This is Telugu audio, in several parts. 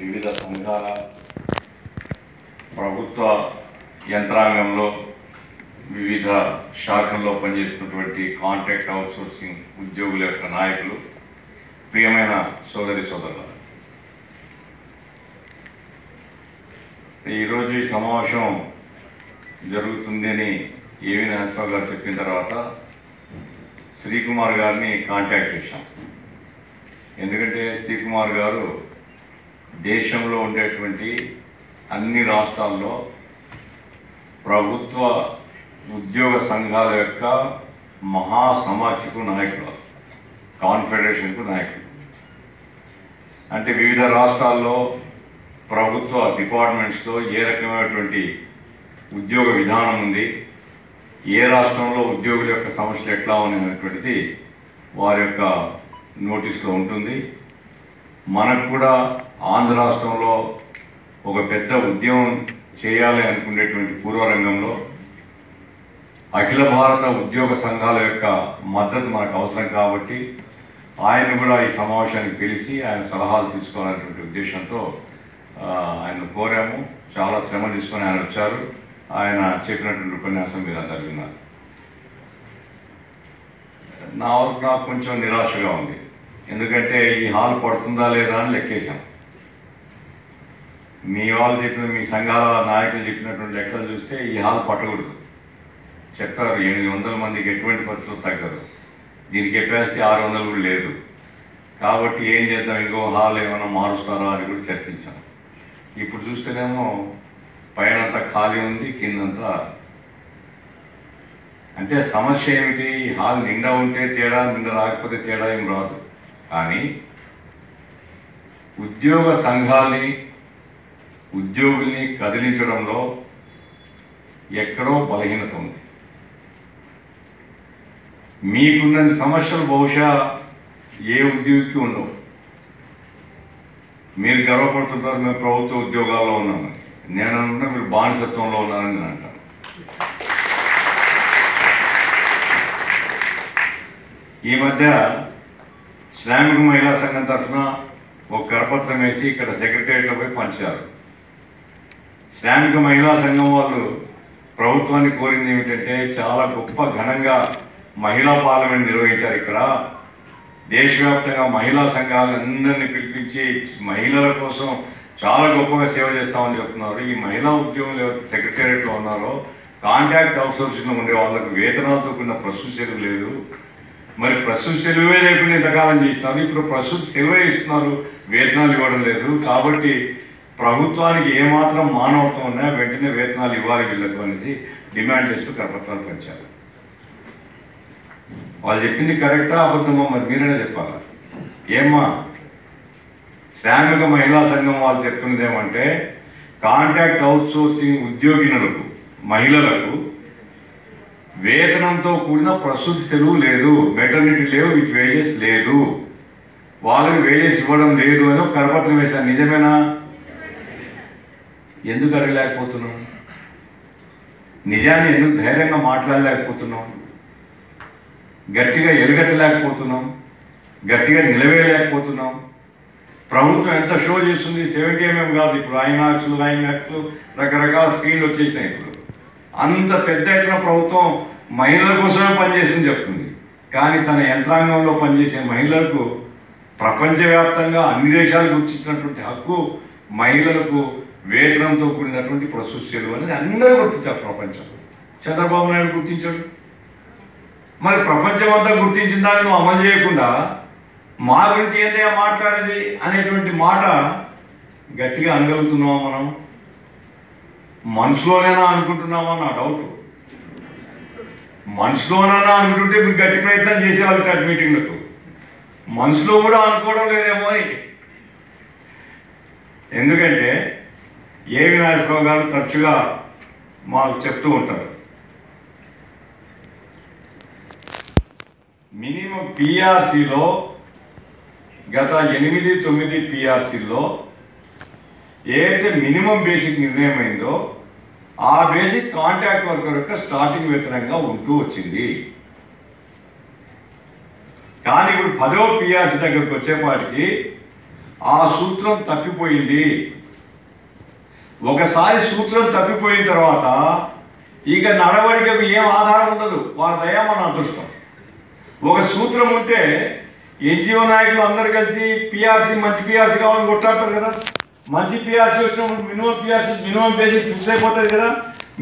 వివిధ సంఘాల ప్రభుత్వ యంత్రాంగంలో వివిధ శాఖల్లో పనిచేస్తున్నటువంటి కాంట్రాక్ట్ అవుట్సోర్సింగ్ ఉద్యోగుల యొక్క నాయకులు, ప్రియమైన సోదరి సోదరులు, ఈరోజు ఈ సమావేశం జరుగుతుందని ఏవి నాగేశ్వరరావు గారు చెప్పిన తర్వాత శ్రీకుమార్ గారిని కాంటాక్ట్ చేశాం. ఎందుకంటే శ్రీకుమార్ గారు దేశంలో ఉండేటువంటి అన్ని రాష్ట్రాల్లో ప్రభుత్వ ఉద్యోగ సంఘాల యొక్క మహాసమాఖ్యకు నాయకులు, కాన్ఫెడరేషన్కు నాయకులు. అంటే వివిధ రాష్ట్రాల్లో ప్రభుత్వ డిపార్ట్మెంట్స్లో ఏ రకమైనటువంటి ఉద్యోగ విధానం ఉంది, ఏ రాష్ట్రంలో ఉద్యోగుల యొక్క సమస్యలు ఎట్లా ఉన్నటువంటిది వారి యొక్క నోటీస్లో ఉంటుంది. మనకు కూడా ఆంధ్ర రాష్ట్రంలో ఒక పెద్ద ఉద్యమం చేయాలి అనుకునేటువంటి పూర్వరంగంలో అఖిల భారత ఉద్యోగ సంఘాల యొక్క మద్దతు మనకు అవసరం కాబట్టి ఆయన కూడా ఈ సమావేశానికి పిలిచి ఆయన సలహాలు తీసుకోవాలనేటువంటి ఉద్దేశంతో ఆయన కోరాము. చాలా శ్రమ తీసుకొని ఆయన వచ్చారు. ఆయన చెప్పినటువంటి ఉపన్యాసం మీరు అందరు విన్నారు. నా వరకు నాకు కొంచెం నిరాశగా ఉంది. ఎందుకంటే ఈ హాల్ పడుతుందా లేదా అని లెక్కేశాం. మీ వాళ్ళు చెప్పిన, మీ సంఘాల నాయకులు చెప్పినటువంటి లెక్కలు చూస్తే ఈ హాల్ పట్టకూడదు. చెప్పారు 800 మందికి ఎటువంటి పరిస్థితులు తగ్గదు, దీని కెపాసిటీ 600 కూడా లేదు. కాబట్టి ఏం చేద్దాం, ఇంకో హాల్ ఏమైనా మారుస్తారా అని కూడా చర్చించాం. ఇప్పుడు చూస్తేనేమో పైనంతా ఖాళీ ఉంది, కిందంతా. అంటే సమస్య ఏమిటి? హాల్ నిండా ఉంటే తేడా, నిండా రాకపోతే తేడా ఏం రాదు. కానీ ఉద్యోగ సంఘాల్ని, ఉద్యోగుల్ని కదిలించడంలో ఎక్కడో బలహీనత ఉంది. మీకున్న సమస్యలు బహుశా ఏ ఉద్యోగికి ఉండవు. మీరు గర్వపడుతుంటారు, మేము ప్రభుత్వ ఉద్యోగాల్లో ఉన్నామని. నేను అనుకుంటే మీరు బానిసత్వంలో ఉన్నారని నేను అంటాను. ఈ మధ్య శ్రామిక మహిళా సంఘం తరఫున ఒక కరపత్రం వేసి ఇక్కడ సెక్రటేరియట్లో పోయి పంచారు. శ్రామిక మహిళా సంఘం వాళ్ళు ప్రభుత్వాన్ని కోరింది ఏమిటంటే, చాలా గొప్ప ఘనంగా మహిళా పార్లమెంట్ నిర్వహించారు. ఇక్కడ దేశవ్యాప్తంగా మహిళా సంఘాలందరినీ పిలిపించి మహిళల కోసం చాలా గొప్పగా సేవ చేస్తామని చెప్తున్నారు. ఈ మహిళా ఉద్యోగులు ఎవరైతే సెక్రటేరియట్లో ఉన్నారో, కాంట్రాక్ట్ అవుట్సోర్సింగ్లో ఉండే వాళ్ళకు వేతనాలతో కూడిన ప్రస్తుత సెలవు లేదు. మరి ప్రస్తుత సెలవే లేకుండా ఇంతకాలం చేస్తున్నారు, ఇప్పుడు ప్రస్తుత సెలవే ఇస్తున్నారు, వేతనాలు ఇవ్వడం లేదు. కాబట్టి ప్రభుత్వానికి ఏమాత్రం మానవత్వం ఉన్నా వెంటనే వేతనాలు ఇవ్వాలి వీళ్ళకు అనేసి డిమాండ్ చేస్తూ కరపత్రాలు పంచారు. వాళ్ళు చెప్పింది కరెక్టా అబద్ధమా మరి మీరైనా చెప్పాలి. ఏమ్మా, శ్రామిక మహిళా సంఘం వాళ్ళు చెప్తున్నది ఏమంటే, కాంట్రాక్ట్ అవుట్సోర్సింగ్ ఉద్యోగినులకు, మహిళలకు వేతనంతో కూడిన ప్రసూతి సెలవు లేదు, మెటర్నిటీ లీవ్ విత్ వేజెస్ లేదు, వాళ్ళకి వేజెస్ ఇవ్వడం లేదు అని ఒక కరపత్రం వేశాను. నిజమేనా? ఎందుకు అడగలేకపోతున్నాం? నిజాన్ని ఎందుకు ధైర్యంగా మాట్లాడలేకపోతున్నాం? గట్టిగా ఎలుగెత్తలేకపోతున్నాం? గట్టిగా నిలవేయలేకపోతున్నాం? ప్రభుత్వం ఎంత షో చేస్తుంది. 70 mm కాదు, ఇప్పుడు ఐనాక్స్లు రకరకాల స్క్రీన్లు వచ్చేసినాయి. ఇప్పుడు అంత పెద్ద ఎత్తున ప్రభుత్వం మహిళల కోసమే పనిచేసింది చెప్తుంది. కానీ తన యంత్రాంగంలో పనిచేసే మహిళలకు ప్రపంచవ్యాప్తంగా అన్ని దేశాలు గుర్తించినటువంటి హక్కు మహిళలకు వేతనంతో కూడినటువంటి ప్రస్తుత సెలవు అనేది అందరూ గుర్తించారు. ప్రపంచంలో చంద్రబాబు నాయుడు గుర్తించాడు. మరి ప్రపంచం అంతా గుర్తించిన దాన్ని నువ్వు అమలు చేయకుండా మా గురించి ఏంటో మాట్లాడేది అనేటువంటి మాట గట్టిగా అనగలుగుతున్నావా? మనం మనసులోనేనా అనుకుంటున్నామా? నా డౌట్. మనసులోనైనా అనుకుంటుంటే మీరు గట్టి ప్రయత్నం చేసేవాళ్ళు కాదు మీటింగ్లకు. మనసులో కూడా అనుకోవడం లేదేమో అని. ఎందుకంటే ఏవి నాగేశ్వరరావు గారు తరచుగా మాకు చెప్తూ ఉంటారు, మినిమం పిఆర్సీలో గత 8-9 పిఆర్సీల్లో ఏదైతే మినిమం బేసిక్ నిర్ణయం అయిందో ఆ బేసిక్ కాంట్రాక్ట్ వర్కర్ యొక్క స్టార్టింగ్ వేతనంగా ఉంటూ వచ్చింది. కానీ ఇప్పుడు 10వ పిఆర్సీ దగ్గరకు వచ్చేపాటికి ఆ సూత్రం తప్పిపోయింది. ఒకసారి సూత్రం తప్పిపోయిన తర్వాత ఇక నడవడికకు ఏం ఆధారం ఉండదు. వాళ్ళ దయ మన అదృష్టం. ఒక సూత్రం ఉంటే ఎన్జిఓ నాయకులు అందరు కలిసి పిఆర్సీ మంచి పిఆర్సీ కావాలని కొట్లాడతారు కదా. మంచి పిఆర్సీ వచ్చినప్పుడు మినిమం బేసిక్ ఫిక్స్ అయిపోతుంది కదా.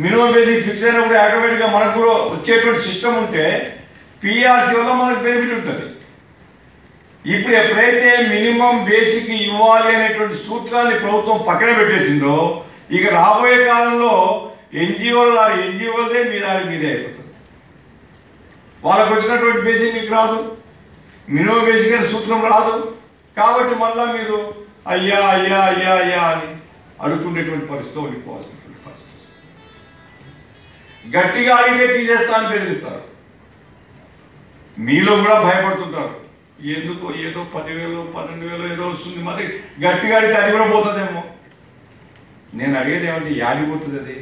మినిమం బేసిక్ ఫిక్స్ అయినప్పుడు ఆటోమేటిక్గా మనకు కూడా వచ్చేటువంటి సిస్టమ్ ఉంటే పిఆర్సీ వల్ల మనకు బెనిఫిట్ ఉంటుంది. ఇప్పుడు ఎప్పుడైతే మినిమం బేసిక్ ఇవ్వాలి అనేటువంటి సూత్రాన్ని ప్రభుత్వం పక్కన పెట్టేసిందో ఇక రాబోయే కాలంలో ఎన్జిఓలదే మీదే అయిపోతుంది. వాళ్ళకు వచ్చినటువంటి బేసిక్ మీకు రాదు, మినిమం బేసిక్ అనే సూత్రం రాదు. కాబట్టి మళ్ళా మీరు అయ్యా అయ్యా అయ్యా అయ్యా అని అడుగుకునేటువంటి పరిస్థితి ఉండిపోవాల్సినటువంటి పరిస్థితి. గట్టిగా అడిగితే తీసేస్తా అని బెదిరిస్తారు. మీలో కూడా భయపడుతుంటారు. ఎందుకో ఏదో 10,000 12,000 ఏదో వస్తుంది, మరి గట్టిగా అడిగితే అది కూడా పోతుందేమో. నేను అడిగేది ఏమంటే యాడిపోతుంది అది?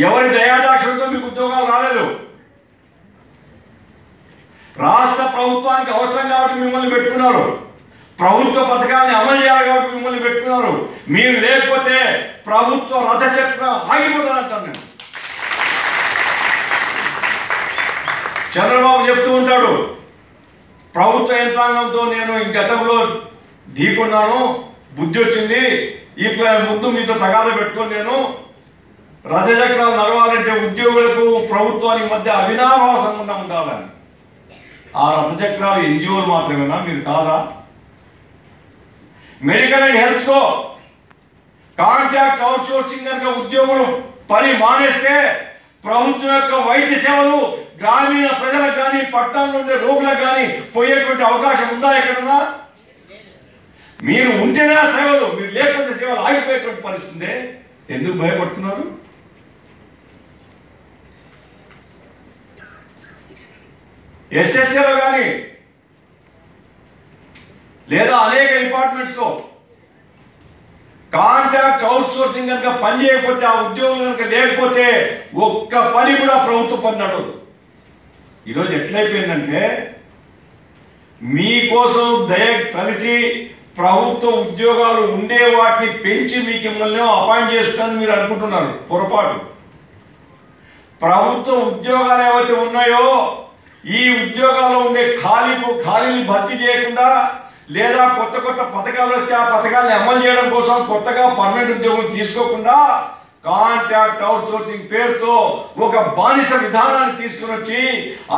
ఎవరి దయాదాక్షులతో మీకు ఉద్యోగాలు రాలేదు. రాష్ట్ర ప్రభుత్వానికి అవసరం కాబట్టి మిమ్మల్ని పెట్టుకున్నారు. ప్రభుత్వ పథకాన్ని అమలు చేయాలి కాబట్టి మిమ్మల్ని పెట్టుకున్నారు. మీరు లేకపోతే ప్రభుత్వ రథచక్రం ఆగిపోతారంటాను నేను. చంద్రబాబు చెప్తూ ఉంటాడు, ప్రభుత్వ యంత్రాంగంతో నేను గతంలో ఢీకున్నాను, బుద్ధి వచ్చింది, ఇప్పుడు ముందు మీతో తగాదా పెట్టుకొని నేను రథచక్రాలు నడవాలంటే ఉద్యోగులకు ప్రభుత్వానికి మధ్య అవినాభావ సంబంధం ఉండాలని. ఆ రథచక్రాలు ఎన్జిఓలు మాత్రమేనా, మీరు కాదా? మెడికల్ అండ్ హెల్త్లో కాంట్రాక్ట్ అవుట్ సోర్సింగ్ కనుక ఉద్యోగులు పని మానేస్తే ప్రభుత్వం యొక్క వైద్య సేవలు గ్రామీణ ప్రజలకు కానీ పట్టణంలో ఉండే రోగులకు కానీ పోయేటువంటి అవకాశం ఉందా? ఎక్కడున్నా? మీరు ఉంటేనే సేవలు, మీరు లేకపోతే సేవలు ఆగిపోయేటువంటి పరిస్థితి. ఎందుకు భయపడుతున్నారు? ఎస్ఎస్ఏలో కానీ లేదా అనేక డిపార్ట్మెంట్స్లో కాంట్రాక్ట్ అవుట్ సోర్సింగ్ కనుక పని చేయకపోతే, ఆ ఉద్యోగులు కనుక లేకపోతే ఒక్క పని కూడా ప్రభుత్వ పని నడవదు. ఈరోజు ఎట్లయిపోయిందంటే మీకోసం దయ కలిసి ప్రభుత్వ ఉద్యోగాలు ఉండే వాటిని పెంచి మీకు మిమ్మల్ని అపాయింట్ చేస్తానని మీరు అనుకుంటున్నారు. పొరపాటు. ప్రభుత్వ ఉద్యోగాలు ఏవైతే ఉన్నాయో ఈ ఉద్యోగాల్లో ఉండే ఖాళీని భర్తీ చేయకుండా లేదా కొత్త పథకాలు వస్తే ఆ పథకాలను అమలు చేయడం కోసం కొత్తగా పర్మనెంట్ ఉద్యోగం తీసుకోకుండా కాంట్రాక్ట్ అవుట్ సోర్సింగ్ పేరుతో ఒక బానిస విధానాన్ని తీసుకుని వచ్చి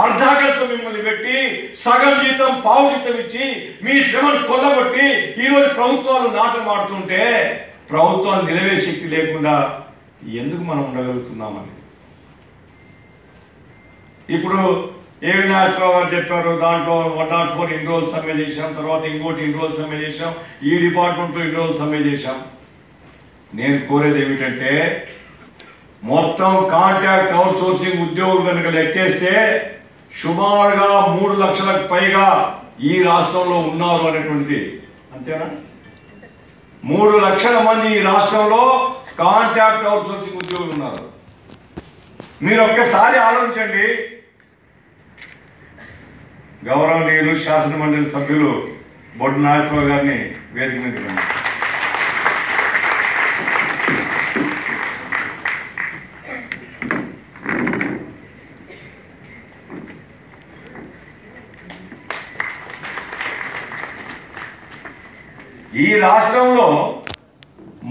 అర్ధాకలతో మిమ్మల్ని పెట్టి సగం జీతం పావు జీతం ఇచ్చి మీ శ్రమను కొల్లగొట్టి ఈరోజు ప్రభుత్వాలు నాటం ఆడుతుంటే ప్రభుత్వాలు నిలవే శక్తి లేకుండా ఎందుకు మనం ఉండగలుగుతున్నామని. ఇప్పుడు ఏవి నాగేశ్వరరావు గారు చెప్పారు, దాంట్లో 104 ఇన్ని రోజులు సమ్మె చేశాం, తర్వాత ఇంకోటి ఇన్ని రోజులు సమ్మె చేశాం, ఈ డిపార్ట్మెంట్లో ఇన్ని రోజులు సమ్మె చేశాం. నేను కోరేది ఏమిటంటే మొత్తం కాంట్రాక్ట్ అవుట్ సోర్సింగ్ ఉద్యోగులు కనుక లెక్కేస్తే సుమారుగా 3 లక్షలకు పైగా ఈ రాష్ట్రంలో ఉన్నారు అనేటువంటిది. అంతేనా? 3 లక్షల మంది ఈ రాష్ట్రంలో కాంట్రాక్ట్ అవుట్ సోర్సింగ్ ఉద్యోగులు ఉన్నారు. మీరు ఒక్కసారి ఆలోచించండి. గౌరవనీయులు శాసనమండలి సభ్యులు బొడ్డు నాగేశ్వరరావు గారిని వేదిక మీద రండి. ఈ రాష్ట్రంలో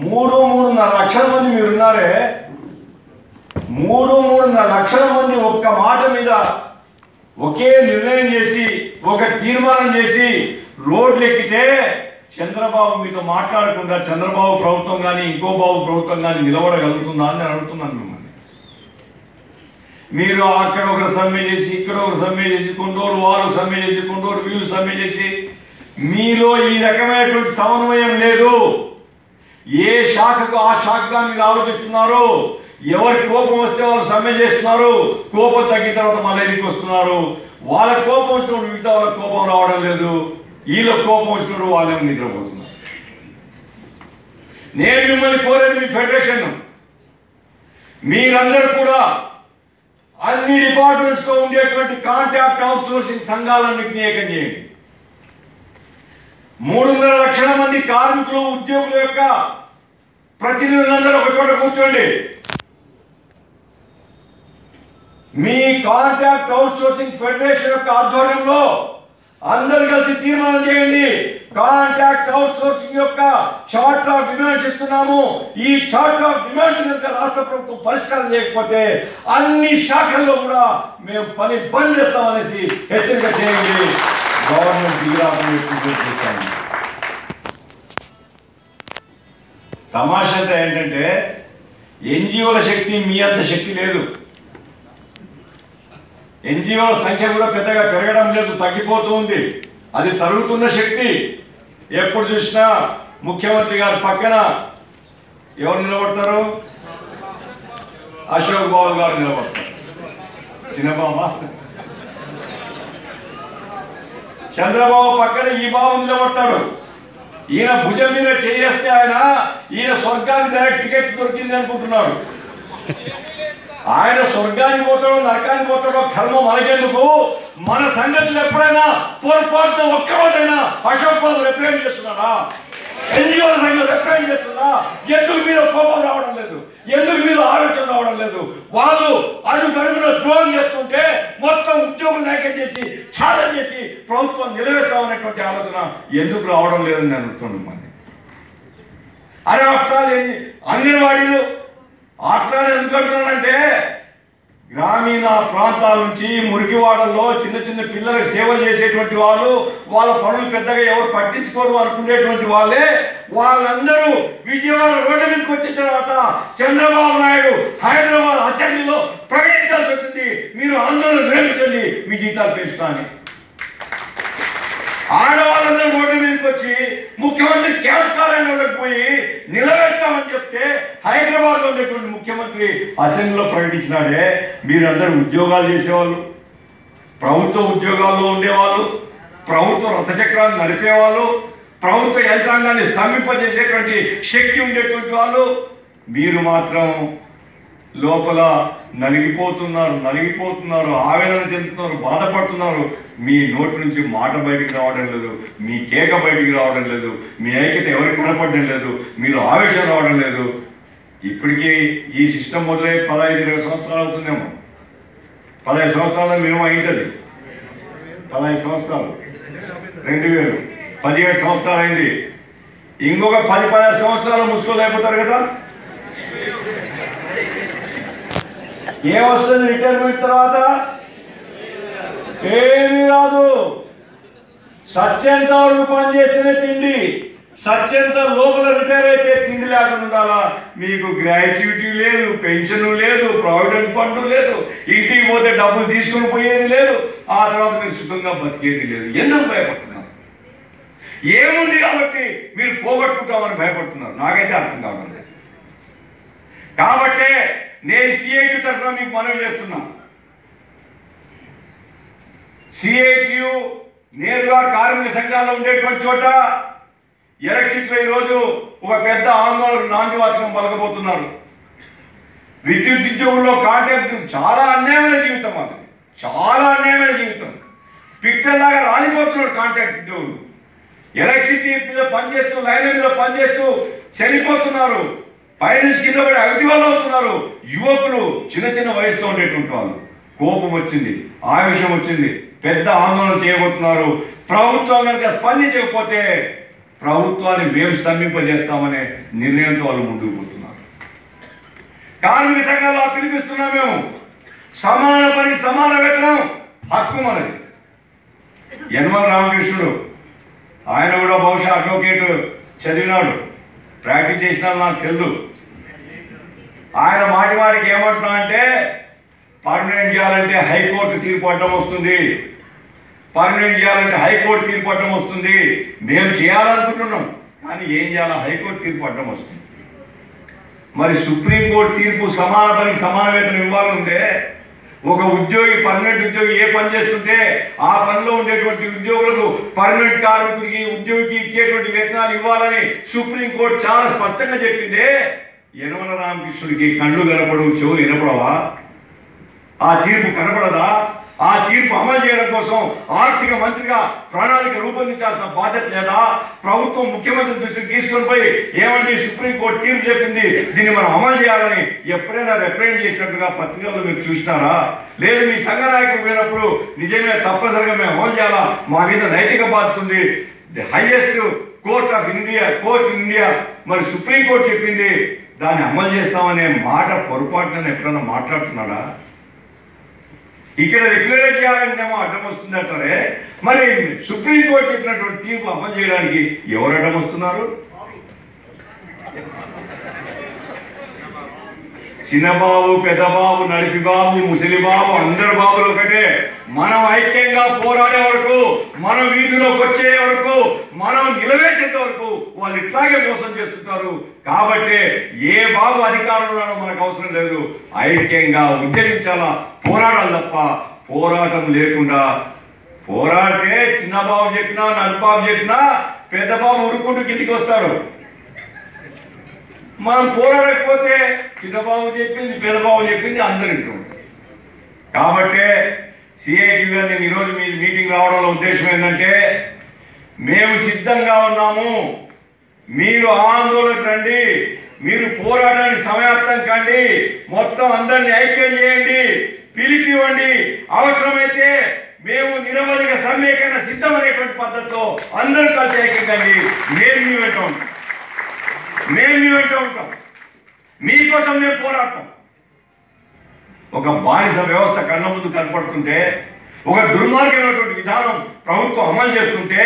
3.5 లక్షల మంది మీరున్నారే, 3.5 లక్షల మంది ఒక్క మాట మీద ఒకే నిర్ణయం చేసి ఒక తీర్మానం చేసి రోడ్లు ఎక్కితే చంద్రబాబు మీతో మాట్లాడకుండా చంద్రబాబు ప్రభుత్వం కానీ ఇంకో బాబు ప్రభుత్వం కానీ నిలబడగలుగుతుందా అని నేను అడుగుతున్నాను మిమ్మల్ని. మీరు అక్కడ ఒక సమ్మె చేసి ఇక్కడ ఒక సమ్మె చేసి కొన్ని రోజులు వాళ్ళు సమ్మె చేసి కొన్ని రోజులు వీళ్ళు సమ్మె చేసి మీలో ఈ రకమైనటువంటి సమన్వయం లేదు. ఏ శాఖకు ఆ శాఖగా మీరు ఆలోచిస్తున్నారు. ఎవరి కోపం వస్తే వాళ్ళు సమ్మె చేస్తున్నారు, కోపం తగ్గిన తర్వాత మళ్ళీ ఇంటికి వస్తున్నారు. వాళ్ళ కోపం వచ్చినప్పుడు మిగతా వాళ్ళ కోపం రావడం లేదు, వీళ్ళ కోపం వచ్చినప్పుడు వాళ్ళేమో నిద్రపోతున్నారు. నేను మిమ్మల్ని కోరేది మీ ఫెడరేషన్, మీరందరూ కూడా అన్ని డిపార్ట్మెంట్స్లో ఉండేటువంటి కాంట్రాక్ట్ అవుట్ సోర్సింగ్ సంఘాలన్నింటినీ ఏకం చేయండి. 3.5 లక్షల మంది కార్మికులు ఉద్యోగుల యొక్క ప్రతినిధులందరూ ఒక చోట కూర్చోండి. మీ కాంట్రాక్ట్ అవుట్సోర్సింగ్ ఫెడరేషన్ యొక్క ఆధ్వర్యంలో అందరూ కలిసి తీర్మానం చేయండి. కాంట్రాక్ట్ అవుట్సోర్సింగ్ యొక్క చార్టర్ ఆఫ్ డిమాండ్స్ ఇస్తున్నాము. ఈ చార్టర్ ఆఫ్ డిమాండ్స్ కనుక రాష్ట్ర ప్రభుత్వం పరిష్కారం చేయకపోతే అన్ని శాఖల్లో కూడా మేము పని బంద్ చేస్తామనేసి హెచ్చరిక చేయండి. గవర్నమెంట్ దిగిరాకుండా. తమాషా అంతా ఏంటంటే ఎన్జిఓల శక్తి మీ అంత శక్తి లేదు. ఎన్జిఓల సంఖ్య కూడా పెద్దగా పెరగడం లేదు, తగ్గిపోతూ ఉంది. అది తరుగుతున్న శక్తి. ఎప్పుడు చూసినా ముఖ్యమంత్రి గారు పక్కన ఎవరు నిలబడతారు? అశోక్ బాబు గారు నిలబడతారు. చిన్నబాబా చంద్రబాబు పక్కన ఈ బాబు నిలబడతాడు. ఈయన భుజం మీద చేస్తే ఈయన స్వర్గానికి డైరెక్ట్ టికెట్ దొరికింది అనుకుంటున్నాడు. ఆయన స్వర్గానికి పోతాడో నరకానికి పోతాడో కర్మ మనకెందుకు? మన సంగతులు ఎప్పుడైనా పొరపాటున ఒక్కరోజైనా అశోక్ బాబు రిప్రజెంట్ చేస్తున్నాడా? ఎన్జిఓల సంగతి రిప్రజెంట్ చేస్తున్నా? ఎందుకు మీరు కోపం రావడం లేదు? ఎందుకు మీరు ఆలోచన రావడం లేదు? వాళ్ళు అడుగడుగున ద్రోహం చేస్తుంటే మొత్తం ఉద్యోగులు నాయకం చేసి ఛాలెంజ్ చేసి ప్రభుత్వం నిలవేస్తామనేటువంటి ఆలోచన ఎందుకు రావడం లేదని నేను అనుకుంటున్నాను. అరే ఆఫ్టర్ అంగన్వాడీలు ఆఫ్టర్ ఎందుకు అంటున్నానంటే గ్రామీణ ప్రాంతాల నుంచి మురికివాడల్లో చిన్న చిన్న పిల్లలకు సేవ చేసేటువంటి వాళ్ళు, వాళ్ళ పనులు పెద్దగా ఎవరు పట్టించుకోరు అనుకునేటువంటి వాళ్ళే వాళ్ళందరూ విజయవాడ రోడ్డు మీదకి వచ్చిన తర్వాత చంద్రబాబు నాయుడు హైదరాబాద్ అసెంబ్లీలో ప్రకటించాల్సి వచ్చింది, మీరు ఆందోళన విరమించండి, మీ జీతాలు పెంచుతాని. ఆడవాళ్ళందరూ రోడ్డు మీదకి వచ్చి ముఖ్యమంత్రి క్యాంప్ కార్యాలయంలోకి పోయి నిలబెడతామని చెప్తే హైదరాబాద్ లో ఉండేటువంటి ముఖ్యమంత్రి అసెంబ్లీలో ప్రకటించినాడే. మీరందరూ ఉద్యోగాలు చేసేవాళ్ళు, ప్రభుత్వ ఉద్యోగాల్లో ఉండేవాళ్ళు, ప్రభుత్వ రథచక్రాన్ని నడిపేవాళ్ళు, ప్రభుత్వ యంత్రాంగాన్ని స్తంభింపజేసేటువంటి శక్తి ఉండేటువంటి వాళ్ళు, మీరు మాత్రం లోపల నలిగిపోతున్నారు, ఆవేదన చెందుతున్నారు, బాధపడుతున్నారు. మీ నోటి నుంచి మాట బయటికి రావడం లేదు, మీ కేక బయటికి రావడం లేదు, మీ ఐక్యత ఎవరికి కనపడడం లేదు, మీరు ఆవేశం రావడం లేదు. ఇప్పటికీ ఈ సిస్టమ్ మొదలై 15-20 సంవత్సరాలు అవుతుందేమో. 15 సంవత్సరాలు మినిమం అయింటుంది. 15 సంవత్సరాలు 2000 17 సంవత్సరాలు అయింది. ఇంకొక 10-15 సంవత్సరాలు ముసుకోలు అయిపోతారు కదా. ఏమొస్తుంది రిటైర్మెంట్ తర్వాత? ఏమీ రాదు. సత్యంత వరకు పని చేస్తేనే తిండి, సత్యంత లోపల రిటైర్ అయితే తిండి లేకుండా ఉండాలా. మీకు గ్రాట్యుటీ లేదు, పెన్షన్ లేదు, ప్రావిడెంట్ ఫండ్ లేదు, ఇంటికి పోతే డబ్బులు తీసుకుని పోయేది లేదు, ఆ తర్వాత మీరు సుఖంగా బతికేది లేదు. ఎందుకు భయపడుతున్నారు? ఏముంది కాబట్టి మీరు పోగొట్టుకుంటామని భయపడుతున్నారు. నాకైతే అర్థం కావడం లేదు. కాబట్టే నేను సిఐటి తరఫున మీకు మనవి చేస్తున్నా. సిఐటియు నేరుగా కార్మిక సంఘాల్లో ఉండేటువంటి చోట ఎలక్ట్రిసిటీలో ఈరోజు ఒక పెద్ద ఆందోళన నాందివాచకం పలకబోతున్నారు. విద్యుత్ ఉద్యోగుల్లో కాంట్రాక్ట్ చాలా అన్యాయమైన జీవితం, అది చాలా అన్యాయమైన జీవితం. పిక్చర్లాగా రాలిపోతున్నారు కాంట్రాక్ట్ ఉద్యోగులు. ఎలక్ట్రిసిటీ మీద పనిచేస్తూ, లైన్ల మీద పనిచేస్తూ చనిపోతున్నారు, పైనుంచి కింద పడి అవిటి వాళ్ళు అవుతున్నారు. యువకులు చిన్న చిన్న వయసులో ఉండేటువంటి వాళ్ళు. కోపం వచ్చింది, ఆవేశం వచ్చింది, పెద్ద ఆందోళన చేయబోతున్నారు. ప్రభుత్వం కనుక స్పందించకపోతే ప్రభుత్వాన్ని మేము స్తంభింపజేస్తామనే నిర్ణయంతో వాళ్ళు ముందుకు పోతున్నారు. కార్మిక సంఘాల్లో పిలిపిస్తున్నాం మేము. సమాన పని సమాన వేతనం హక్కు మనది. యనమల రామకృష్ణుడు ఆయన కూడా బహుశా అడ్వకేట్ చదివినాడు, ప్రాక్టీస్ చేసినా నాకు తెలుసు. ఆయన మాటి మాటికి ఏమంటున్నా అంటే పర్మనెంట్ చేయాలంటే హైకోర్టు తీర్పు అడ్డం వస్తుంది, పర్మనెంట్ చేయాలంటే హైకోర్టు తీర్పు అడ్డం వస్తుంది. మేము చేయాలనుకుంటున్నాం కానీ ఏం చేయాలి, హైకోర్టు తీర్పు అడ్డం వస్తుంది. మరి సుప్రీంకోర్టు తీర్పు సమాన పనికి సమాన వేతనం ఇవ్వాలంటే ఒక ఉద్యోగి, పర్మనెంట్ ఉద్యోగి ఏ పని చేస్తుంటే ఆ పనిలో ఉండేటువంటి ఉద్యోగులకు, పర్మనెంట్ కార్మికుడికి, ఉద్యోగికి ఇచ్చేటువంటి వేతనాలు ఇవ్వాలని సుప్రీంకోర్టు చాలా స్పష్టంగా చెప్పిందే. యనమల రామకృష్ణుడికి కళ్ళు కనపడవు, చెవులు వినపడవా? ఆ తీర్పు కనపడదా? ఆ తీర్పు అమలు చేయడం కోసం ఆర్థిక మంత్రిగా ప్రణాళిక రూపొందించాల్సిన బాధ్యత లేదా? ప్రభుత్వం ముఖ్యమంత్రి దృష్టికి తీసుకొని పోయి ఏమంటే సుప్రీంకోర్టు తీర్పు చెప్పింది, దీన్ని మనం అమలు చేయాలని ఎప్పుడైనా రిప్రజెంట్ చేసినట్టుగా పత్రికల్లో మీరు చూసినారా? లేదు మీ సంఘ నాయకులు పోయినప్పుడు నిజమే తప్పనిసరిగా మేము అమలు చేయాలా, మా మీద నైతిక బాధ్యత ఉంది, the highest court in India మరి సుప్రీంకోర్టు చెప్పింది, దాన్ని అమలు చేస్తామనే మాట పొరపాటున ఎప్పుడైనా మాట్లాడుతున్నాడా? ఇక్కడ రెగ్యులర్ చేయాలంటేమో అడ్డం వస్తుంది అంటారే, మరి సుప్రీంకోర్టు చెప్పినటువంటి తీర్పు అమలు చేయడానికి ఎవరు అడ్డం వస్తున్నారు? చిన్నబాబు, పెద్దబాబు, నడిపి బాబు, ముసలి బాబు, అందరు బాబులు ఒకటే. మనం ఐక్యంగా పోరాడే వరకు, మనం వీధిలోకి వచ్చే వరకు, మనం నిలవేసేంత వరకు వాళ్ళు ఇట్లాగే మోసం చేస్తుంటారు. కాబట్టి ఏ బాబు అధికారంలో మనకు అవసరం లేదు, ఐక్యంగా ఉద్యమించాలా, పోరాడాలి తప్ప పోరాటం లేకుండా పోరాడితే చిన్నబాబు చెప్పినా, నడిబాబు చెప్పినా పెద్దబాబు ఉరుక్కుంటూ కిందికి వస్తాడు. మనం పోరాడకపోతే చిన్నబాబు చెప్పింది, పెద్దబాబు చెప్పింది అందరు వింటుంటారు. కాబట్టి సిఐటిగా నేను ఈరోజు మీ మీటింగ్ రావడంలో ఉద్దేశం ఏంటంటే, మేము సిద్ధంగా ఉన్నాము, మీరు ఆందోళనకు రండి, మీరు పోరాటానికి సమాయత్తం కండి, మొత్తం అందరినీ ఐక్యం చేయండి, పిలిపివ్వండి, అవసరమైతే మేము నిరవధిక సమ్మెకైనా సిద్ధమనేటువంటి పద్ధతిలో అందరూ కలిసి ఐక్యం కండి. మేము మీ వెంట ఉంటాం, మేము మీ వెంట ఉంటాం, మీకోసం మేము పోరాడతాం. ఒక బానిస వ్యవస్థ కళ్ళ ముందు కనపడుతుంటే, ఒక దుర్మార్గమైనటువంటి విధానం ప్రభుత్వం అమలు చేస్తుంటే,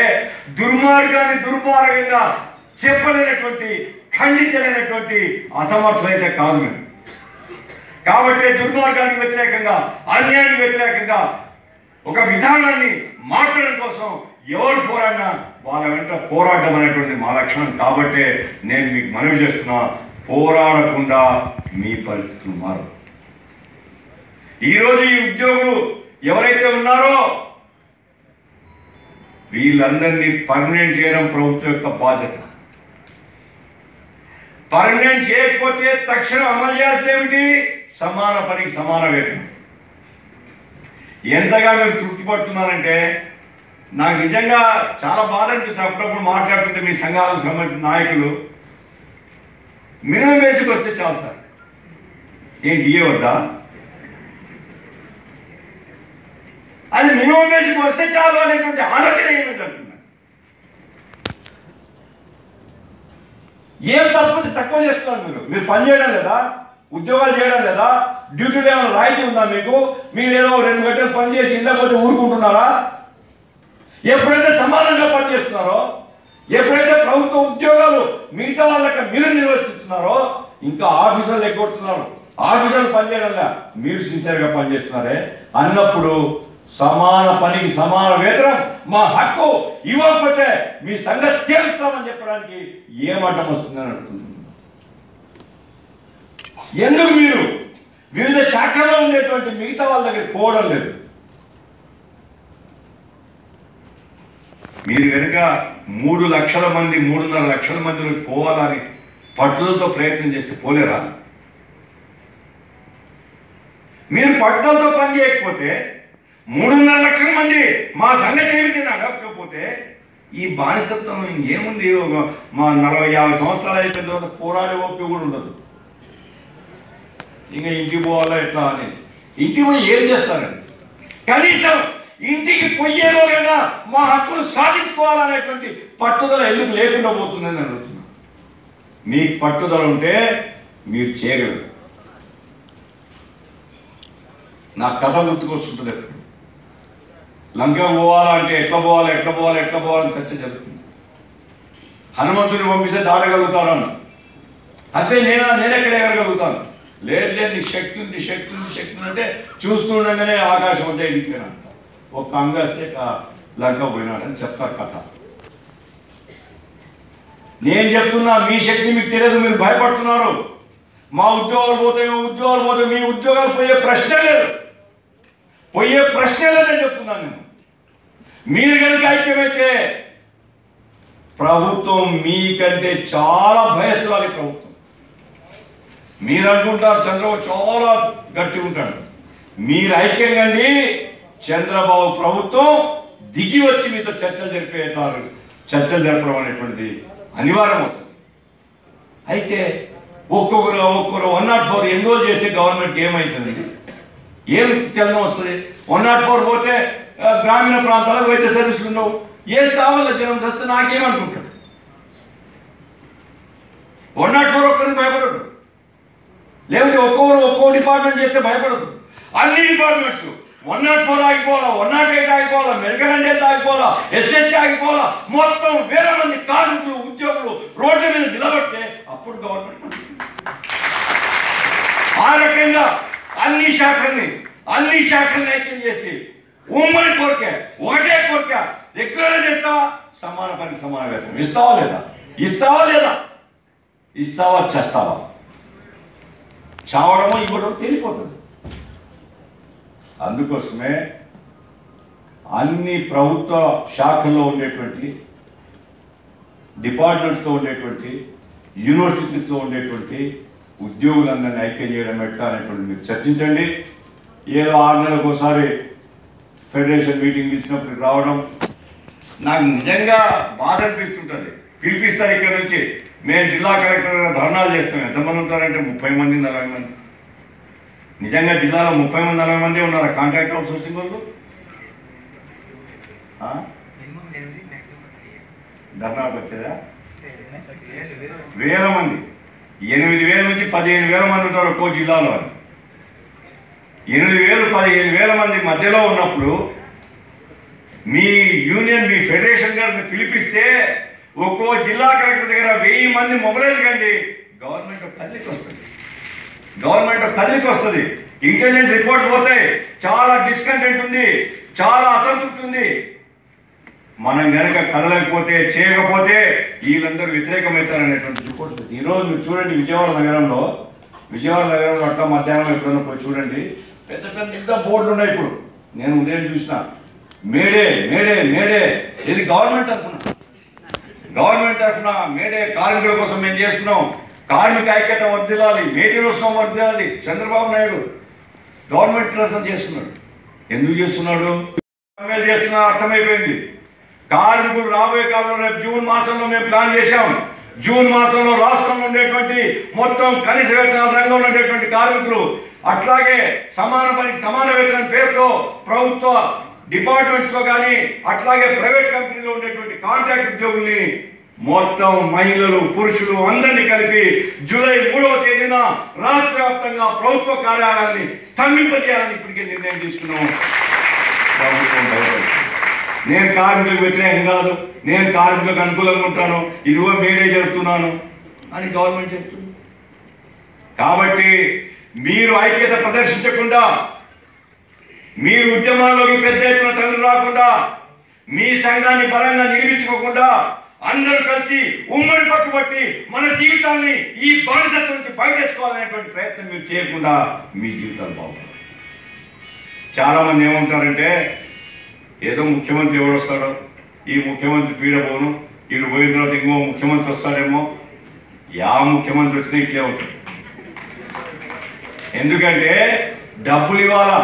దుర్మార్గాన్ని దుర్మార్గంగా చెప్పలేనటువంటి, ఖండించలేనటువంటి అసమర్థులైతే కాదు మేము. కాబట్టి దుర్మార్గానికి వ్యతిరేకంగా, అన్యాయానికి వ్యతిరేకంగా ఒక విధానాన్ని మార్చడం కోసం ఎవరు పోరాడినా వాళ్ళ వెంట పోరాటం అనేటువంటి మా లక్షణం. కాబట్టి నేను మీకు మనవి చేస్తున్నా, పోరాడకుండా మీ పరిస్థితులు మారవు. ఈరోజు ఈ ఉద్యోగులు ఎవరైతే ఉన్నారో వీళ్ళందరినీ పర్మనెంట్ చేయడం ప్రభుత్వం యొక్క బాధ్యత. పర్మనెంట్ చేయకపోతే తక్షణం అమలు చేయాల్సింది ఏమిటి? సమాన పనికి సమాన వేతనం. ఎంతగా మేము తృప్తి పడుతున్నానంటే నాకు నిజంగా చాలా బాధ అనిపిస్తుంది. అప్పుడప్పుడు మాట్లాడుతుంటే మీ సంఘాలకు సంబంధించిన నాయకులు మినిమం బేసిక్ వస్తే చాలు సార్, ఏం డిఏ వద్దా? అది మినిమం బేసిక్ వస్తే చాలు అనేటువంటి ఆలోచన ఏమిటి అంటున్నాను. ఏం తక్కువ చేస్తున్నారు మీరు పని చేయడం లేదా? ఉద్యోగాలు చేయడం లేదా? డ్యూటీలో ఏమైనా రాయితీ ఉందా మీకు? మీరు ఏదో 2 గంటలు పని చేసి ఇంకపోతే ఊరుకుంటున్నారా? ఎప్పుడైతే సమానంగా పనిచేస్తున్నారో, ఎప్పుడైతే ప్రభుత్వ ఉద్యోగాలు మిగతా వాళ్ళకి మీరు నిర్వర్తిస్తున్నారో, ఇంకా ఆఫీసర్లు ఎగ్గొడుతున్నారు, ఆఫీసర్లు పనిచేయడంగా మీరు సిన్సియర్గా పనిచేస్తున్నారే అన్నప్పుడు సమాన పనికి సమాన వేతనం మా హక్కు, ఇవ్వకపోతే మీ సంగతి తేలుస్తామని చెప్పడానికి ఏమడ్డం వస్తుందని అడుగుతుంది. ఎందుకు మీరు వివిధ శాఖల్లో ఉండేటువంటి మిగతా వాళ్ళ దగ్గర పోవడం లేదు? మీరు కనుక 3 లక్షల మంది 3.5 లక్షల మందిలో పోవాలని పట్టుదలతో ప్రయత్నం చేస్తే పోలేరా? మీరు పట్టుదలతో పని చేయకపోతే 3.5 లక్షల మంది మా సంగతి ఏమిటి అడగకపోతే ఈ బానిసత్వం ఇంకేముంది? మా 40-50 సంవత్సరాలు అయిపోయిన తర్వాత పోరాడే ఓపిక కూడా ఉండదు. ఇంకా ఇంటికి పోవాలా ఎట్లా అని, ఇంటికి పోయి ఏం చేస్తారండి? కనీసం ఇంటికి పోయేలోగా మా హక్కులు సాధించుకోవాలనేటువంటి పట్టుదల ఎందుకు లేకుండా పోతుందని అడుగుతున్నాను. మీకు పట్టుదల ఉంటే మీరు చేయగలరు. నాకు కథ గుర్తుకొస్తుంటుంది ఎప్పుడు. లంక పోవాలంటే ఎట్లా పోవాలని చర్చ జరుగుతుంది. హనుమంతుని పంపిస్తే దాటగలుగుతాను, అదే నేను ఎక్కడ ఎగరగలుగుతాను? లేదు నీకు శక్తి ఉంది అంటే చూస్తుండగానే ఆకాశం అంతా ఎదిగిపోయినా ఒక్క అంగస్తే లంక పోయినాడని చెప్తారు కథ. నేను చెప్తున్నా, మీ శక్తి మీకు తెలియదు, మీరు భయపడుతున్నారు. మా ఉద్యోగాలు పోతాయి మీ ఉద్యోగాలు పోయే ప్రశ్నే లేదని చెప్తున్నాను నేను. మీరు కనుక ఐక్యమైతే ప్రభుత్వం మీకంటే చాలా భయస్తురాలి ప్రభుత్వం. మీరు అనుకుంటారు చంద్రబాబు చాలా గట్టి ఉంటాడు. మీరు ఐక్యంగా చంద్రబాబు ప్రభుత్వం దిగి వచ్చి మీతో చర్చలు జరపడం అనేటువంటిది అనివార్యం అవుతుంది. అయితే ఒక్కొక్కరు 104 ఎన్రోల్ చేస్తే గవర్నమెంట్ ఏమవుతుంది? ఏం చలనం వస్తుంది? 104 పోతే గ్రామీణ ప్రాంతాలకు వైద్య సర్వీసులు ఉండవు. ఏ సావల్ల జనం వస్తే నాకేమనుకుంటాడు? 104 ఒక్కరికి భయపడదు, లేకపోతే ఒక్కో డిపార్ట్మెంట్ చేస్తే భయపడదు. అన్ని డిపార్ట్మెంట్స్ 104 ఆగిపోవాలా, 108 ఆగిపోవాలా, మెడికల్ అండ్ హెల్త్ ఆగిపోవాలా, ఎస్ఎస్సీ ఆగిపోవాలా, మొత్తం వేల మంది కార్మికులు ఉద్యోగులు రోడ్ల మీద నిలబడితే అప్పుడు గవర్నమెంట్ ఆ రకంగా అన్ని శాఖల్ని ఐక్యం చేసి ఉమ్మడి కోరిక, ఒకటే కోరిక, రెగ్యులర్ చేస్తావా? సమాన పనికి సమాన వేతనం ఇస్తావా లేదా? ఇస్తావా చేస్తావా? చావడమో ఇవ్వడం తేలిపోతుంది. అందుకోసమే అన్ని ప్రభుత్వ శాఖల్లో ఉండేటువంటి, డిపార్ట్మెంట్స్లో ఉండేటువంటి, యూనివర్సిటీస్లో ఉండేటువంటి ఉద్యోగులందరినీ ఐక్యం చేయడం ఎట్లా అనేటువంటి మీరు చర్చించండి. ఏదో 6 నెలలకు ఒకసారి ఫెడరేషన్ మీటింగ్ ఇచ్చినప్పుడు రావడం నాకు నిజంగా బాధ అనిపిస్తుంటుంది. పిలిపిస్తారు ఇక్కడ నుంచి, మేము జిల్లా కలెక్టర్ ధర్నాలు చేస్తాం. ఎంతమంది ఉంటారంటే 30 మంది 40 మంది. నిజంగా జిల్లాలో 30 మంది 40 మంది ఉన్నారా కాంట్రాక్ట్ అవుట్ సోర్సింగ్ వాళ్ళు? ధర్నాకు వచ్చేదా? వేల మంది, 8,000 నుంచి 15,000 మంది ఉంటారు ఒక్కో జిల్లాలో. 8,000 15,000 మంది మధ్యలో ఉన్నప్పుడు మీ యూనియన్, మీ ఫెడరేషన్ గారిని పిలిపిస్తే ఒక్కో జిల్లా కలెక్టర్ దగ్గర 1000 మంది మొబైలైజ్ కండి. గవర్నమెంట్ కదిలికి వస్తుంది. ఇంటెలిజెన్స్ రిపోర్ట్ పోతాయి. చాలా డిస్కంటెంట్ ఉంది, చాలా అసంతృప్తి ఉంది. మనం కనుక కదలకపోతే, చేయకపోతే వీళ్ళందరూ వ్యతిరేకమవుతారనేటువంటి రిపోర్ట్. ఈరోజు మీరు చూడండి, విజయవాడ నగరంలో అట్లా మధ్యాహ్నం ఎప్పుడన్నా పోయి చూడండి, పెద్ద బోర్డులు ఉన్నాయి. ఇప్పుడు నేను ఉదయం చూసిన మేడే ఇది గవర్నమెంట్ తరఫున మేడే, కార్మికుల కోసం మేము చేస్తున్నాం, కార్మిక ఐక్యత వర్ధిల్లాలి, మే దినోత్సవం వర్ధిల్లాలి. చంద్రబాబు నాయుడు గవర్నమెంట్ తరఫున చేస్తున్నాడు. ఎందుకు చేస్తున్నాడు? అర్థమైపోయింది. కార్మికులు రాబోయే కాలంలో రేపు జూన్ మాసంలో మేము ప్లాన్ చేశాం. జూన్ మాసంలో రాష్ట్రంలో ఉండేటువంటి మొత్తం కనీస వేతనాల రంగంలో ఉండేటువంటి కార్మికులు, అట్లాగే సమాన పనికి సమాన వేతనం పేరుతో ప్రభుత్వ డిపార్ట్మెంట్స్ లో కానీ అట్లాగే ప్రైవేట్ కంపెనీలో ఉండేటువంటి కాంట్రాక్ట్ ఉద్యోగుల్ని మొత్తం మహిళలు పురుషులు అందరినీ కలిపి జూలై 3వ తేదీన రాష్ట్ర వ్యాప్తంగా ప్రభుత్వ కార్యాలయాన్ని స్తంభింపజేయాలని ఇప్పటికే నిర్ణయం తీసుకున్నాం. నేను కార్మికులకు వ్యతిరేకం కాదు, నేను కార్మికులకు అనుకూలంగా ఉంటాను, ఇదిగో మేడే జరుపుతున్నాను అని గవర్నమెంట్ చెప్తుంది. కాబట్టి మీరు ఐక్యత ప్రదర్శించకుండా, మీరు ఉద్యమాల్లోకి పెద్ద ఎత్తున తరలి రాకుండా, మీ సంఘాన్ని బలంగా నిర్మించుకోకుండా అందరూ కలిసి ఉమ్మడి పట్టుబట్టి మన జీవితాన్ని ఈ బానిసత్వం నుంచి బయటేసుకోవాలనేటువంటి ప్రయత్నం మీరు చేయకుండా మీ జీవితాలు బాగుంటాయి. చాలా మంది ఏమంటారంటే, ఏదో ముఖ్యమంత్రి ఎవడు వస్తాడో, ఈ ముఖ్యమంత్రి పీడబోను, వీడు పోయిన తర్వాత ఇంకో ముఖ్యమంత్రి వస్తాడేమో. ముఖ్యమంత్రి వచ్చినా ఇట్లే ఉంటుంది. ఎందుకంటే డబ్బులు ఇవ్వాలా,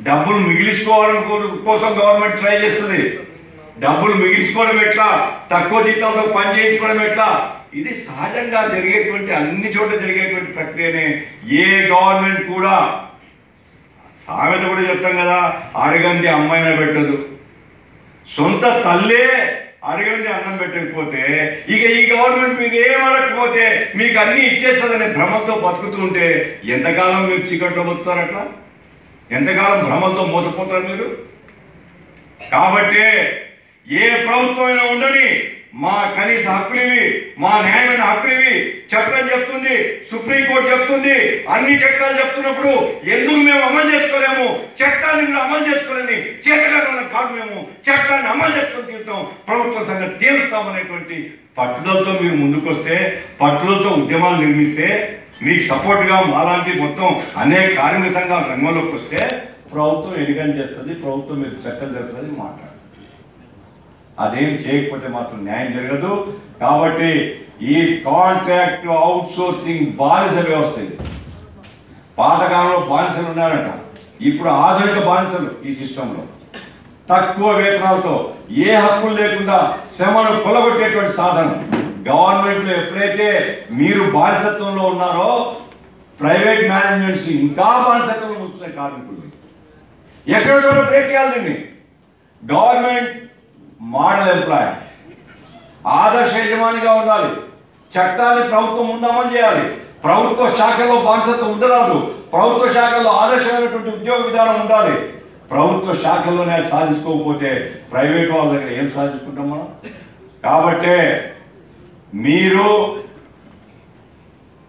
డబ్బులు మిగిలించుకోవడం కోసం గవర్నమెంట్ ట్రై చేస్తుంది. డబ్బులు మిగిల్చుకోవడం ఎట్లా, తక్కువ జీతంతో పని చేయించుకోవడం ఎట్లా, ఇది సహజంగా జరిగేటువంటి, అన్ని చోట్ల జరిగేటువంటి ప్రక్రియనే. ఏ గవర్నమెంట్ కూడా, సామెత కూడా చెప్తాం కదా, అడగంది అమ్మాయిన పెట్టదు. సొంత తల్లే అడగండి అన్నం పెట్టకపోతే ఇక ఈ గవర్నమెంట్ మీకు ఏం అడగకపోతే మీకు అన్ని ఇచ్చేస్తుందనే భ్రమంతో బతుకుతుంటే ఎంతకాలం మీరు చీకట్లో బతుకుతారు? అట్లా ఎంతకాలం భ్రమంతో మోసపోతారు మీరు? కాబట్టి ఏ ప్రభుత్వమైనా ఉండని, మా కనీస హక్కులు ఇవి, మా న్యాయమైన హక్కులు ఇవి. చట్టం చెప్తుంది, సుప్రీంకోర్టు చెప్తుంది, అన్ని చట్టాలు చెప్తున్నప్పుడు ఎందుకు మేము అమలు చేసుకోలేము? చట్టాన్ని కూడా అమలు చేసుకోలేని చేతగానే కాదు, మేము చట్టాన్ని అమలు చేసుకొని తీరుతాం, ప్రభుత్వ సంగతి తేలుస్తామనేటువంటి పట్టుదలతో మీరు ముందుకు వస్తే, పట్టుదలతో ఉద్యమాలు నిర్మిస్తే, మీకు సపోర్ట్గా మాలాంటి మొత్తం అనేక కార్మిక సంఘాల రంగంలోకి వస్తే ప్రభుత్వం ఎన్నికలు చేస్తుంది, ప్రభుత్వం మీరు చర్చలు జరుగుతుంది, మాట్లాడుతుంది. అదేం చేయకపోతే మాత్రం న్యాయం జరగదు. కాబట్టి ఈ కాంట్రాక్ట్ అవుట్ సోర్సింగ్ బానిస వ్యవస్థ ఇది. పాతకాలంలో బానిసలు ఉన్నారంట, ఇప్పుడు ఆధునిక బానిసలు ఈ సిస్టంలో తక్కువ వేతనాలతో ఏ హక్కులు లేకుండా శ్రమను కొలగొట్టేటువంటి సాధనం. గవర్నమెంట్లో ఎప్పుడైతే మీరు బానిసత్వంలో ఉన్నారో ప్రైవేట్ మేనేజ్మెంట్స్ ఇంకా బానిసత్వంలో ఉంటున్నాయి కార్మికుల్ని. ఎక్కడ కూడా బ్రేక్ చేయాలి దీన్ని. గవర్నమెంట్ మోడల్ ఎంప్లాయర్, ఆదర్శ యజమానిగా ఉండాలి. చట్టాన్ని ప్రభుత్వం ఉందామని చేయాలి. ప్రభుత్వ శాఖలో బానిసత్వం ఉండరాదు. ప్రభుత్వ శాఖల్లో ఆదర్శమైనటువంటి ఉద్యోగ విధానం ఉండాలి. ప్రభుత్వ శాఖల్లోనే సాధించుకోకపోతే ప్రైవేట్ వాళ్ళ దగ్గర ఏం సాధించుకుంటాం మనం? కాబట్టే మీరు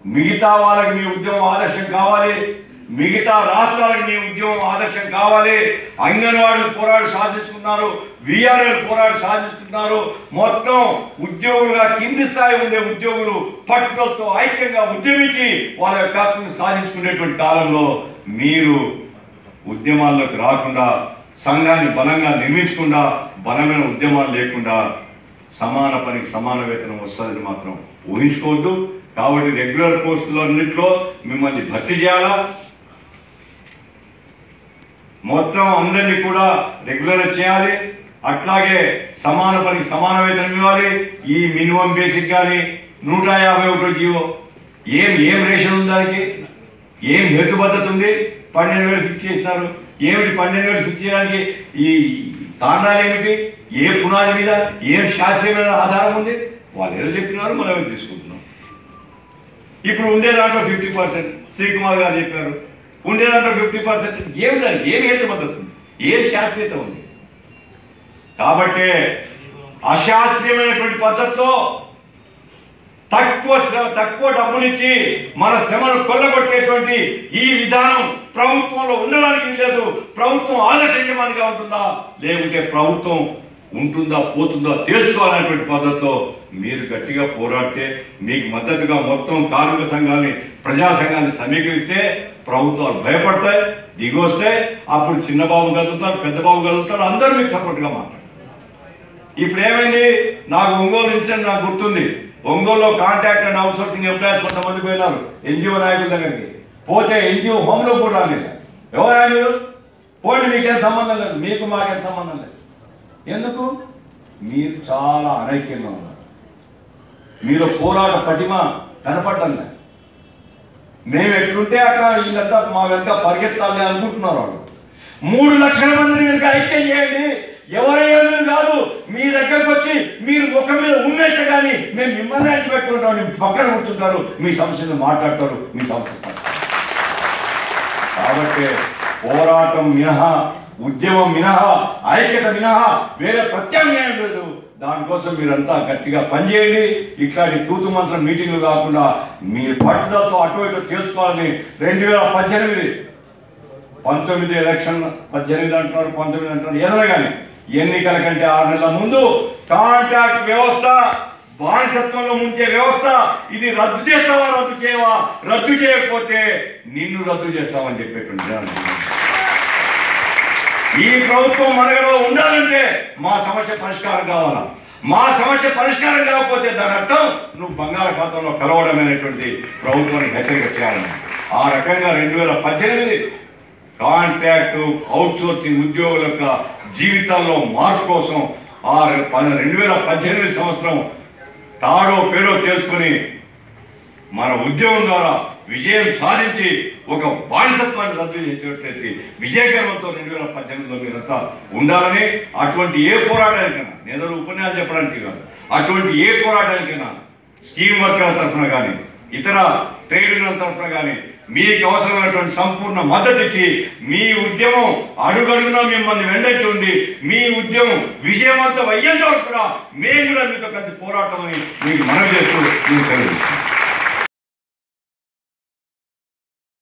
మిగతా వాళ్ళకి మీ ఉద్యమం ఆదర్శం కావాలి, మిగతా రాష్ట్రాలకు మీ ఉద్యమం ఆదర్శం కావాలి. అంగన్వాడీలు పోరాడి సాధించుకున్నారు, విఆర్ఎల్ పోరాడి సాధించుకున్నారు. మొత్తం ఉద్యోగులుగా కింది స్థాయి ఉండే ఉద్యోగులు పట్టుదలతో ఐక్యంగా ఉద్యమించి వాళ్ళ యొక్క హక్కును సాధించుకునేటువంటి కాలంలో మీరు ఉద్యమాల్లోకి రాకుండా, సంఘాన్ని బలంగా నిర్మించకుండా, బలమైన ఉద్యమాలు లేకుండా సమాన పనికి సమాన వేతనం వస్తుందని మాత్రం ఊహించుకోవద్దు. కాబట్టి రెగ్యులర్ పోస్టులన్నింటిలో మిమ్మల్ని భర్తీ చేయాలా, మొత్తం అందరినీ కూడా రెగ్యులర్ చేయాలి. అట్లాగే సమాన పనికి సమాన వేతనం ఇవ్వాలి. ఈ మినిమం బేసిక్ కానీ 151 జీవో ఏం రేషన్ ఉంది, దానికి ఏం హేతుబద్ధత ఉంది? 12,000 ఫిక్స్ చేసినారు. ఏమిటి 12,000 ఫిక్స్ చేయడానికి ఈ కారణాలు ఏమిటి? ఏ పునాది మీద, ఏం శాస్త్రీయమైన ఆధారం ఉంది? వాళ్ళు ఏదో చెప్పినారు, మనం ఏదో తీసుకుంటున్నాం. ఇప్పుడు ఉండే దాంట్లో 50%, శ్రీకుమార్ గారు చెప్పారు. ఉండే దాంట్లో 50% ఏమి దానికి ఏం హేతుబద్ధత ఉంది, ఏం శాస్త్రీయత ఉంది? కాబట్టి అశాస్త్రీయమైనటువంటి పద్ధతిలో తక్కువ డబ్బులిచ్చి మన శ్రమను కొల్లగొట్టేటువంటి ఈ విధానం ప్రభుత్వంలో ఉండడానికి వీలేదు. ప్రభుత్వం ఆదర్శమానిగా ఉంటుందా, లేకుంటే ప్రభుత్వం ఉంటుందా పోతుందా తెలుసుకోవాలనేటువంటి పద్ధతితో మీరు గట్టిగా పోరాడితే, మీకు మద్దతుగా మొత్తం కార్మిక సంఘాన్ని, ప్రజా సంఘాన్ని సమీకరిస్తే ప్రభుత్వాలు భయపడతాయి, దిగొస్తాయి. అప్పుడు చిన్నబాబు కలుగుతారు, పెద్దబాబు కలుగుతారు, అందరూ మీకు సపోర్ట్గా మాట్లాడతారు. ఇప్పుడు ఏమైంది? నాకు ఒంగోలు ఇన్సిడెంట్ నాకు గుర్తుంది. ఒంగోలులో contract and out sourcing employees కొంతమంది పోయినారు ఎన్జిఓ నాయకుల దగ్గరికి. పోతే ఎన్జిఓ హోంలో కూడా రాలేదు. ఎవరు ఆయన? పోండి, మీకేం సంబంధం లేదు, మీకు మాకేం సంబంధం లేదు. ఎందుకు? మీరు చాలా అనైక్యంగా ఉన్నారు. మీరు పోరాట పటిమ కనపడటం లేదు. మేము ఎట్లుంటే అక్కడ వీళ్ళంతా మా వెంట పరిగెత్తాలి అనుకుంటున్నారు వాళ్ళు. 3 లక్షల మందిని కనుక ఐక్యం చేయండి. ఎవరైనా కాదు, మీ దగ్గరకు వచ్చి మీరు ముఖం మీద ఉన్నట్టు కానీ మేము మిమ్మల్ని అంటి పెట్టుకుంటాం, పక్కన కూర్చుంటారు, మీ సమస్యను మాట్లాడతారు, మీ సమస్య. కాబట్టి పోరాటం మినహా, ఉద్యమం మినహా, ఐక్యత మినహా వేరే ప్రత్యామ్నాయం లేదు. దానికోసం మీరంతా గట్టిగా పనిచేయండి. ఇట్లాంటి తూతు మంత్రం మీటింగ్లు కాకుండా మీరు పట్టుదలతో అటు ఇటు తెలుసుకోవాలని 2018, 19 ఎలక్షన్, 18 అంటున్నారు, 19 అంటున్నారు, ఏదైనా కానీ ఎన్నికల కంటే 6 నెలల ముందు కాంట్రాక్ట్ వ్యవస్థ, బానిసత్వంలో ముంచే వ్యవస్థ, ఇది రద్దు చేస్తావా, రద్దు చేయవా, రద్దు చేయకపోతే నిన్ను రద్దు చేస్తామని చెప్పేటువంటి ఈ ప్రభుత్వం మనలో ఉండాలంటే మా సమస్య పరిష్కారం కావాలా. మా సమస్య పరిష్కారం కాకపోతే దాని అర్థం నువ్వు బంగాళాఖాతంలో కలవడమైనటువంటి ప్రభుత్వానికి హెచ్చరిక చేయాలని. ఆ రకంగా 2018 కాంట్రాక్టు అవుట్ సోర్సింగ్ ఉద్యోగుల యొక్క జీవితాల్లో మార్పు కోసం 2018 సంవత్సరం తాడో పేడో తెలుసుకుని మన ఉద్యమం ద్వారా విజయం సాధించి ఒక బానిసత్వాన్ని రద్దు చేసేటట్టు విజయగర్వంతో 2018లో మీరంతా ఉండాలని, అటువంటి ఏ పోరాటానికైనా, నేను ఉపన్యాసం చెప్పడానికి కాదు, అటువంటి ఏ పోరాటానికైనా స్కీమ్ వర్కర్ల తరఫున కానీ, ఇతర ట్రేడ్ యూనియన్ తరఫున కానీ మీకు అవసరమైనటువంటి సంపూర్ణ మద్దతు ఇచ్చి మీ ఉద్యమం అడుగడుగునా మిమ్మల్ని వెంటనే ఉండి మీ ఉద్యమం విజయవంతం అయ్యేంత వరకు కూడా మేము కూడా మీతో కలిసి పోరాటమని మీకు మనవి చేస్తూ మీకు సెలవు.